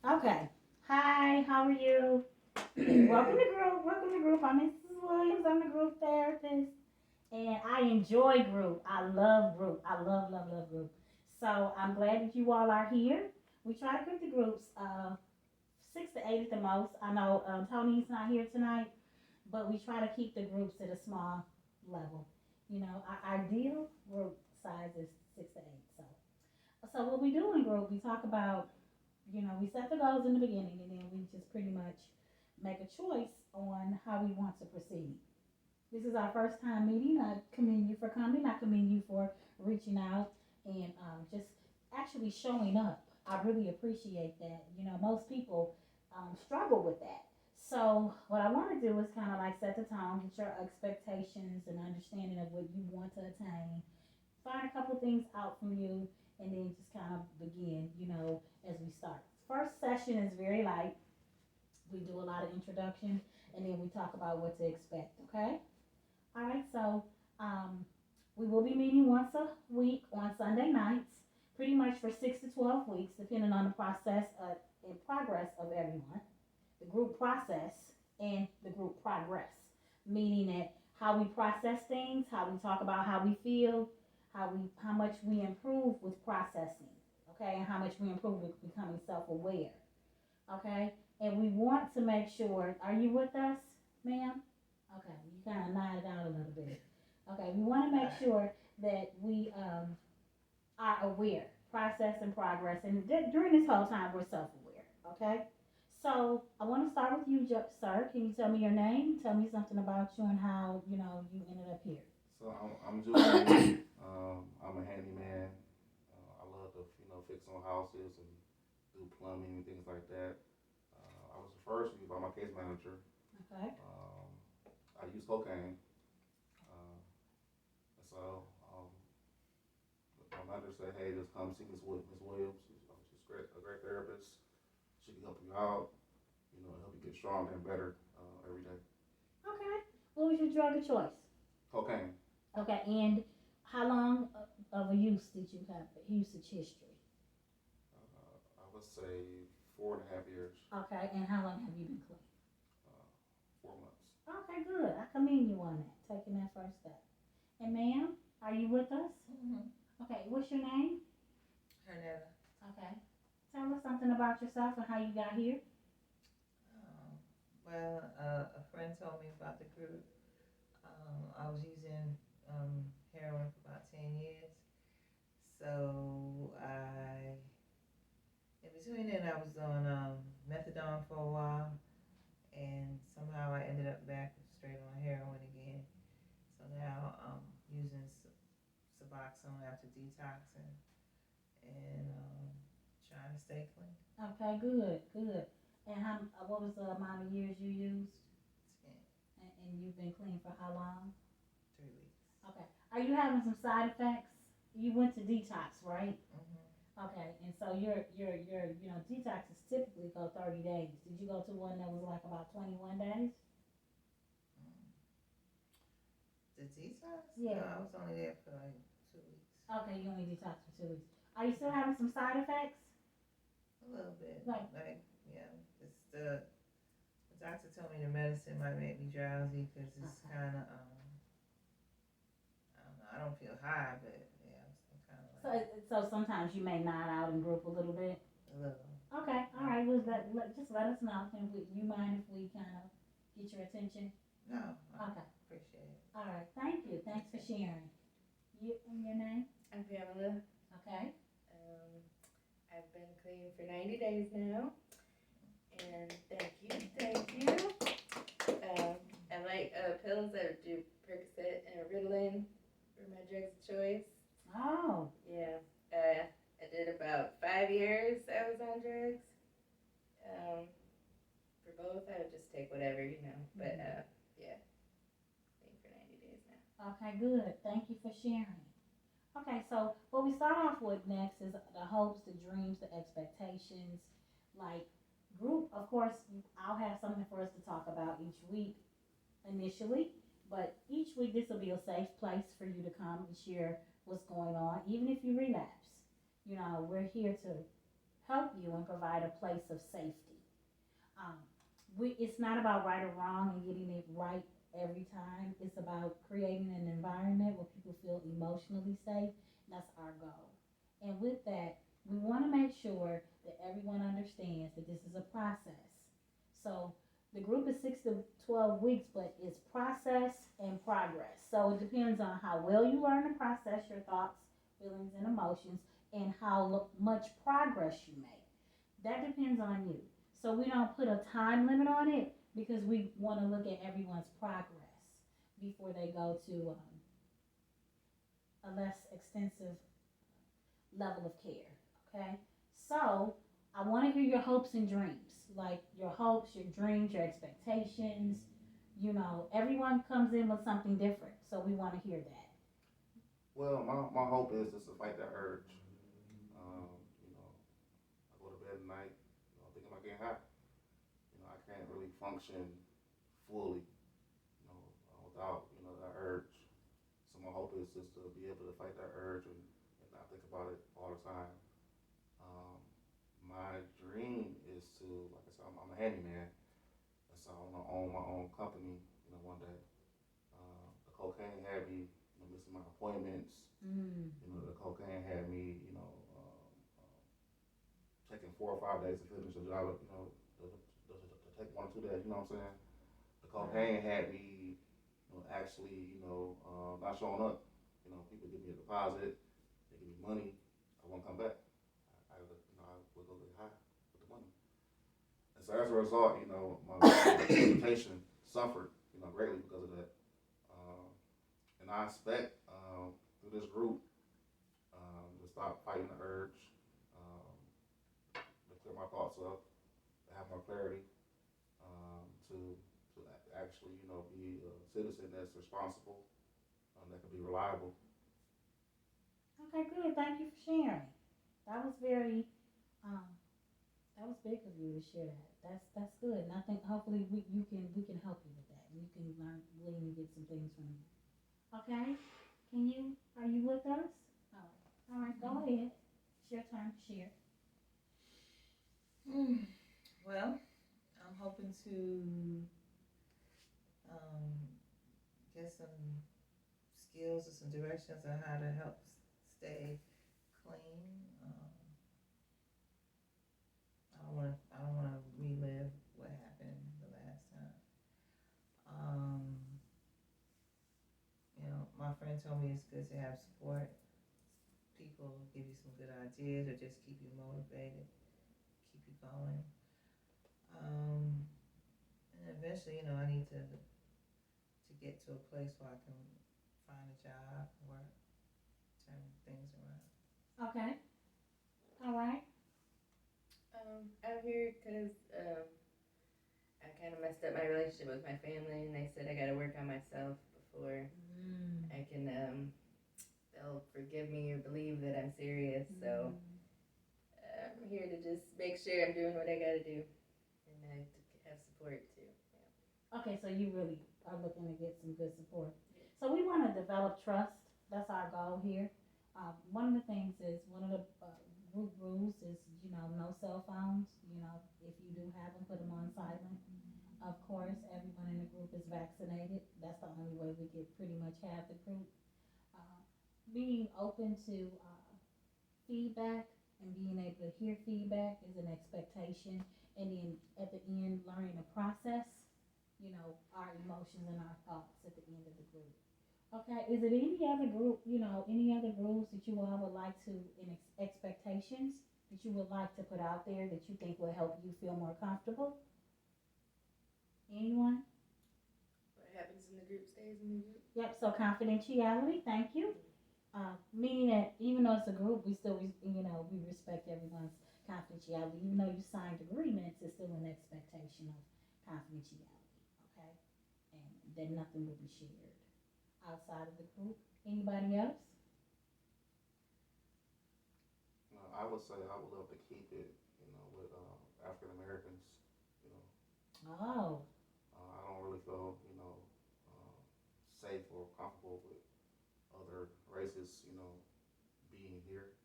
Okay. Hi, how are you? Welcome to group. Welcome to group. I'm Mrs. Williams. I'm the group therapist. And I enjoy group. I love group. I love group. So I'm glad that you all are here. We try to keep the groups 6 to 8 at the most. I know Tony's not here tonight, but we try to keep the groups at a small level. Our ideal group size is 6 to 8. So what we do in group, we talk about, we set the goals in the beginning, and then we just pretty much make a choice on how we want to proceed. This is our first time meeting. I commend you for coming. I commend you for reaching out and just actually showing up. I really appreciate that. Most people struggle with that. So what I want to do is kind of like set the tone, get your expectations and understanding of what you want to attain, find a couple things out from you, and then just kind of begin, as we start. First session is very light. We do a lot of introduction, and then we talk about what to expect, okay? All right, so we will be meeting once a week on Sunday nights, pretty much for 6 to 12 weeks, depending on the process and progress of everyone. The group process and the group progress, meaning that how we process things, how we talk about how we feel, how much we improve with processing, okay, and how much we improve with becoming self-aware, okay. And we want to make sure. Are you with us, ma'am? Okay, you kind of nodded out a little bit. Okay, we want to make sure that we are aware, process and progress, and during this whole time we're self-aware. Okay, so I want to start with you, sir. Can you tell me your name? Tell me something about you and how you ended up here. So I'm Julian. I'm a handyman. I love to fix on houses and do plumbing and things like that. I was referred to me by my case manager. Okay. I use cocaine, uh, and so my manager said, "Hey, just come see Miss Williams. She's a great therapist. She can help you out. Help you get stronger and better every day." Okay. What was your drug of choice? Cocaine. Okay, and how long of a use did you have? Usage history. I would say 4.5 years. Okay, and how long have you been clean? Uh, 4 months. Okay, good. I commend you on that, taking that first step. And ma'am, are you with us? Mm-hmm. Okay, what's your name? Hernetta. Okay. Tell us something about yourself and how you got here. A friend told me about the group. I was using heroin for about 10 years. So in between then, I was on methadone for a while, and somehow I ended up back straight on heroin again. So now I'm using Suboxone after detoxing and trying to stay clean. Okay, good, good. And what was the amount of years you used? 10, And you've been clean for how long? 3 weeks. Okay. Are you having some side effects? You went to detox, right? Mm-hmm. Okay. And so your detoxes typically go 30 days. Did you go to one that was like about 21 days? Mm. The detox? No, Yeah. I was only there for like 2 weeks. Okay, you only detox for 2 weeks. Are you still having some side effects? A little bit. Like, Yeah, it's the doctor told me the medicine might make me drowsy because it's okay. kind of, I don't know, I don't feel high, but yeah, I'm kind of So, like so sometimes you may nod out in group a little bit. a little. Okay, all right. Well, just let us know. And you mind if we kind of get your attention? No, I Okay. appreciate it. All right. Thank you. Thanks for sharing. You and your name? I'm Pamela. Okay. Um, I've been clean for 90 days now, and thank you. I like pills that do Percocet and Ritalin for my drugs of choice. Oh. Yeah, I did about 5 years I was on drugs. Um, for both, I would just take whatever. But yeah, clean for 90 days now. Okay. Good. Thank you for sharing. Okay. So what we start off with next is the hopes, the dreams, the expectations. Like group, of course, I'll have something for us to talk about each week initially, but each week this will be a safe place for you to come and share what's going on, even if you relapse. We're here to help you and provide a place of safety. Um, it's not about right or wrong and getting it right every time. It's about creating an environment where people feel emotionally safe. That's our goal. And with that, we want to make sure that everyone understands that this is a process. So the group is 6 to 12 weeks, but it's process and progress. So it depends on how well you learn to process your thoughts, feelings, and emotions, and how much progress you make. That depends on you. So we don't put a time limit on it because we want to look at everyone's progress before they go to a less extensive level of care. Okay? So I want to hear your hopes and dreams, like your hopes, your dreams, your expectations. You know, everyone comes in with something different, so we want to hear that. Well, my hope is just to fight that urge. You know, I go to bed at night, thinking about getting high. I can't really function fully, without, that urge. So my hope is just to be able to fight that urge and not think about it all the time. Um, my dream is to, like I said, I'm a handyman, and so I want to own my own company, one day. The cocaine had me, missing my appointments. Mm. The cocaine had me, taking 4 or 5 days to finish a job, to take 1 or 2 days, you know what I'm saying? The cocaine had me, actually, not showing up. People give me a deposit, they give me money, I won't come back. I would go get high with the money. And so as a result, my reputation suffered, greatly because of that. And I expect through this group to stop fighting the urge, to clear my thoughts up, to have more clarity, to actually, be a citizen that's responsible, that can be reliable. Okay, good. Thank you for sharing. That was very, um, that was big of you to share that. That's good. And I think hopefully we can help you with that. You can learn, glean, and get some things from you. Okay? Are you with us? All right, go ahead. It's your time to share. Well, I'm hoping to get some skills or some directions on how to help stay clean. I don't want to relive what happened the last time. My friend told me it's good to have support. People give you some good ideas or just keep you motivated, keep you going. And eventually, I need to get to a place where I can find a job, work, turn things around. Okay. All right. I'm here because I kind of messed up my relationship with my family, and they said I got to work on myself before I can. They'll forgive me or believe that I'm serious. So I'm here to just make sure I'm doing what I got to do, and I have support too. Yeah. Okay, so you really are looking to get some good support. So we want to develop trust. That's our goal here. One of the things is one of the group rules is no cell phones. If you do have them, put them on silent. Of course, everyone in the group is vaccinated. That's the only way we could pretty much have the group. Uh, Being open to feedback and being able to hear feedback is an expectation. And then at the end, learning the process, our emotions and our thoughts at the end of the group. Okay, is it any other group, any other rules that you all would like to, in expectations that you would like to put out there that you think will help you feel more comfortable? Anyone? What happens in the group stays in the group. Yep, so confidentiality, thank you. Meaning that even though it's a group, we still, we respect everyone's confidentiality. Even though you signed agreements, it's still an expectation of confidentiality, okay? And that nothing will be shared outside of the group. Anybody else? I would say I would love to keep it, with African Americans. You know, Oh, I don't really feel, safe or comfortable with other races, being here.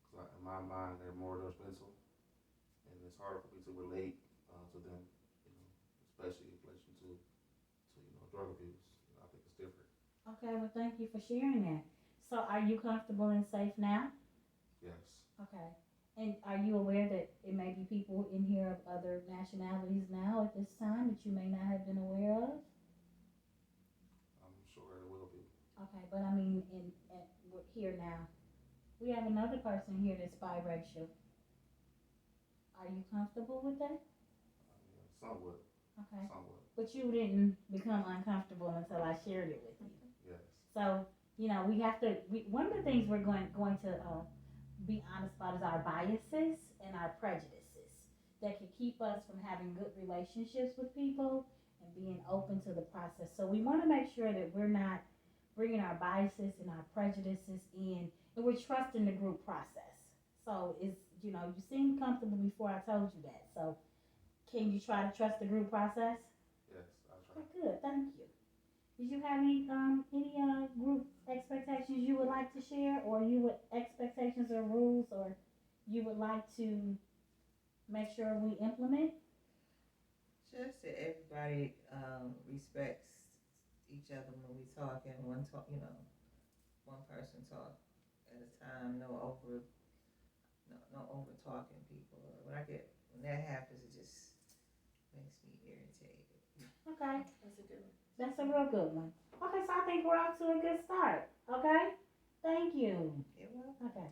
Because in my mind, they're more judgmental. it's harder for me to relate to them, you know, especially in relation to drug abuse. You know, I think it's different. Okay, well, thank you for sharing that. So, are you comfortable and safe now? Yes, Okay. And are you aware that it may be people in here of other nationalities now at this time that you may not have been aware of? I'm sure it will be. Okay, but I mean, we're here now. We have another person here that's biracial. Are you comfortable with that? Somewhat, Okay. somewhat. But you didn't become uncomfortable until I shared it with you. Yes, So, we have to, one of the things we're going to be honest about is our biases and our prejudices that can keep us from having good relationships with people and being open to the process. So we want to make sure that we're not bringing our biases and our prejudices in, and we're trusting the group process. So you seemed comfortable before I told you that. So can you try to trust the group process? yes, I'll try. Okay, good. Thank you. Did you have any group expectations you would like to share, or expectations or rules, or you would like to make sure we implement? Just that everybody respects each other when we talk, and one person talk at a time. No over talking people. When that happens, it just makes me irritated. Okay, That's a good one. that's a real good one. Okay, so I think we're off to a good start. Okay, thank you. You're welcome. Okay.